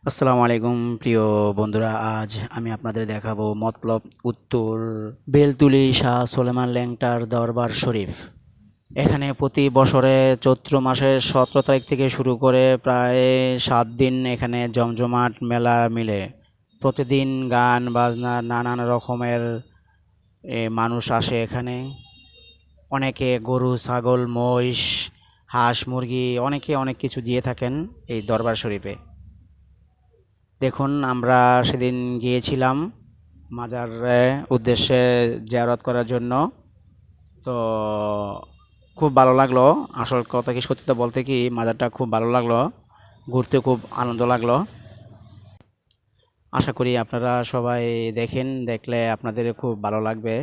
আসসালামু আলাইকুম প্রিয় বন্ধুরা, আজ আমি আপনাদের দেখাবো মতলব উত্তর বেলতুলি শাহ সোলেমান ল্যাংটার দরবার শরীফ। এখানে প্রতি বছরে চৈত্র মাসের 17 তারিখ থেকে শুরু করে প্রায় 7 দিন এখানে জমজমাট মেলা মিলে। প্রতিদিন গান বাজনা নানান রকমের মানুষ আসে এখানে। অনেকে গরু ছাগল মহিষ হাঁস মুরগি অনেকে অনেক কিছু দিয়ে থাকেন এই দরবার শরীফে। দেখুন, আমরা সেদিন গিয়েছিলাম মাজারের উদ্দেশ্যে জিয়ারত করার জন্য। তো খুব ভালো লাগলো। আসল কথা কি, সত্যি বলতে কি, মাজারটা খুব ভালো লাগলো, ঘুরতে খুব আনন্দ লাগলো। আশা করি আপনারা সবাই দেখেন, দেখলে আপনাদের খুব ভালো লাগবে।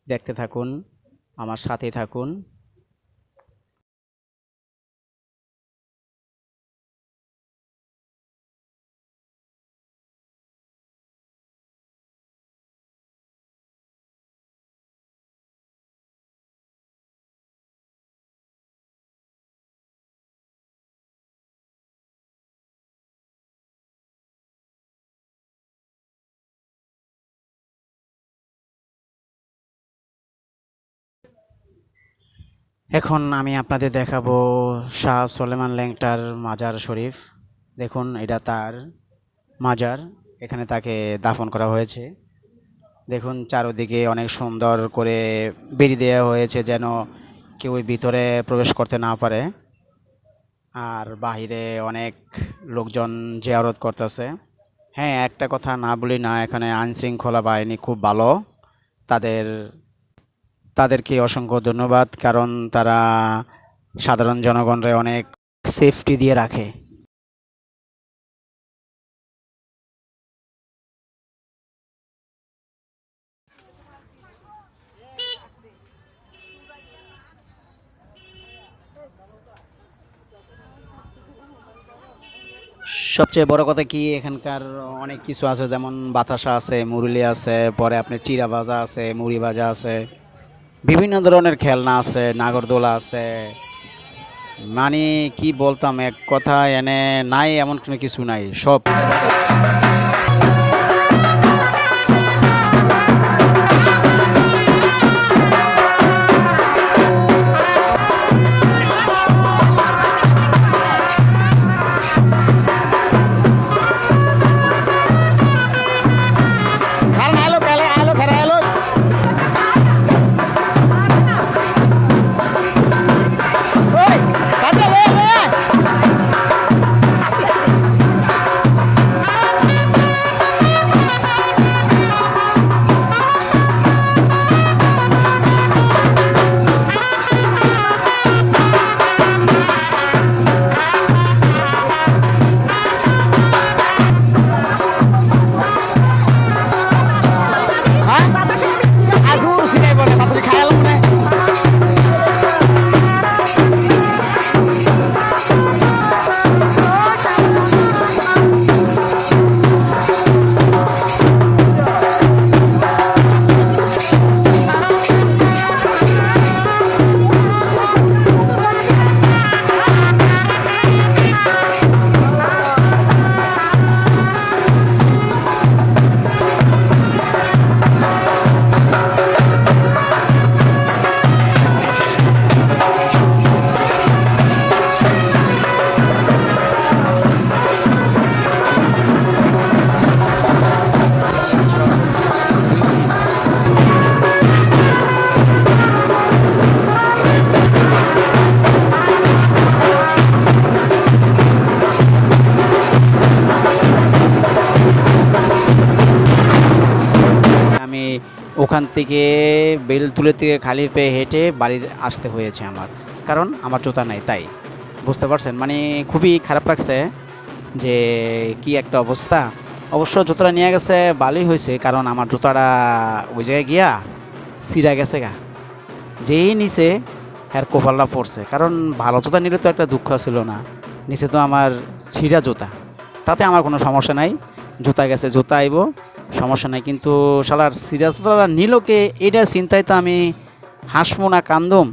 দেখতে থাকুন, আমার সাথেই থাকুন। এখন আমি আপনাদের দেখাবো শাহ সোলেমান ল্যাংটার মাজার শরীফ। দেখুন, এটা তার মাজার, এখানে তাকে দাফন করা হয়েছে। দেখুন, চারদিকে অনেক সুন্দর করে বেড়ি দেওয়া হয়েছে যেন কেউ ভিতরে প্রবেশ করতে না পারে। আর বাহিরে অনেক লোকজন জিয়ারত করতেছে। হ্যাঁ, একটা কথা না বলি না, এখানে আইনশৃঙ্খলা বাহিনী খুব ভালো। তাদের তাদেরকে অসংখ্য ধন্যবাদ, কারণ তারা সাধারণ জনগণরে অনেক সেফটি দিয়ে রাখে। সবচেয়ে বড় কথা কি, এখানকার অনেক কিছু আছে, যেমন বাতাসা আছে, মুরুলি আছে, পরে আপনার চিরা ভাজা আছে, মুড়ি ভাজা আছে, বিভিন্ন ধরনের খেলনা আছে, নাগরদোলা আছে। মানে কি বলতাম, এক কথা এনে নাই এমন কোনো কিছু নাই, সব। আমি ওখান থেকে বেলতুলের থেকে খালি পেয়ে হেঁটে বাড়ি আসতে হয়েছে আমার, কারণ আমার জুতা নাই, তাই। বুঝতে পারছেন, মানে খুবই খারাপ লাগছে যে কি একটা অবস্থা। অবশ্য জুতোটা নিয়ে গেছে ভালোই হয়েছে, কারণ আমার জুতাটা ওই জায়গায় গিয়া ছিঁড়া গেছে গা। যেই নিচে হ্যার কোপালটা পড়ছে, কারণ ভালো জুতা নিলে তো একটা দুঃখ ছিল না, নিচে তো আমার ছিঁড়া জুতা। তাতে আমার কোনো সমস্যা নাই, জুতা গেছে জুতা আইব, সমস্যা নাই। কিন্তু শালার সিরিয়াস নিল কে, এটা চিন্তায় তো আমি হাসবো না কান্দুম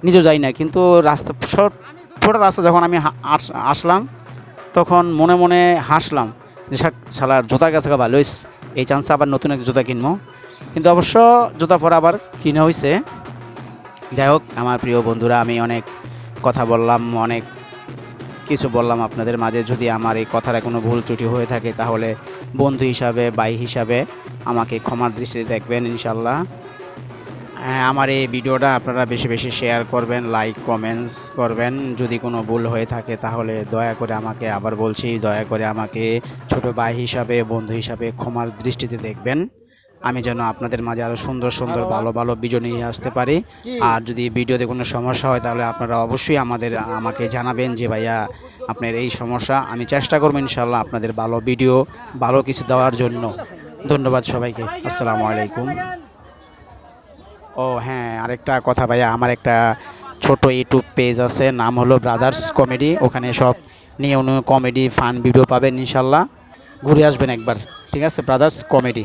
নিজেও যাই না। কিন্তু রাস্তা ছোটো রাস্তা যখন আমি আসলাম, তখন মনে মনে হাসলাম যে শালার জুতা গেছে ভালো হইস, এই চান্সে আবার নতুন এক জুতা কিনবো। কিন্তু অবশ্য জুতা পরা আবার কিনা হয়েছে। যাই হোক আমার প্রিয় বন্ধুরা, আমি অনেক কথা বললাম, অনেক কিছু বললাম আপনাদের মাঝে। যদি আমার এই কথার কোনো ভুল ত্রুটি হয়ে থাকে তাহলে বন্ধু হিসাবে, ভাই হিসাবে আমাকে ক্ষমার দৃষ্টিতে দেখবেন ইনশাল্লাহ। আমার এই ভিডিওটা আপনারা বেশি বেশি শেয়ার করবেন, লাইক কমেন্টস করবেন। যদি কোনো ভুল হয়ে থাকে তাহলে দয়া করে আমাকে, আবার বলছি, দয়া করে আমাকে ছোট ভাই হিসাবে, বন্ধু হিসাবে ক্ষমার দৃষ্টিতে দেখবেন। আমি যেন আপনাদের মাঝে আরও সুন্দর সুন্দর ভালো ভালো ভিডিও নিয়ে আসতে পারি। আর যদি ভিডিওতে কোনো সমস্যা হয় তাহলে আপনারা অবশ্যই আমাকে জানাবেন যে ভাইয়া আপনার এই সমস্যা। আমি চেষ্টা করবো ইনশাল্লাহ আপনাদের ভালো ভিডিও, ভালো কিছু দেওয়ার জন্য। ধন্যবাদ সবাইকে। আসসালামু আলাইকুম। ও হ্যাঁ, আরেকটা কথা ভাইয়া, আমার একটা ছোট ইউটিউব পেজ আছে, নাম হলো ব্রাদার্স কমেডি। ওখানে সব নিয়ে কমেডি ফান ভিডিও পাবেন ইনশাল্লাহ। ঘুরে আসবেন একবার, ঠিক আছে? Brothers comedy.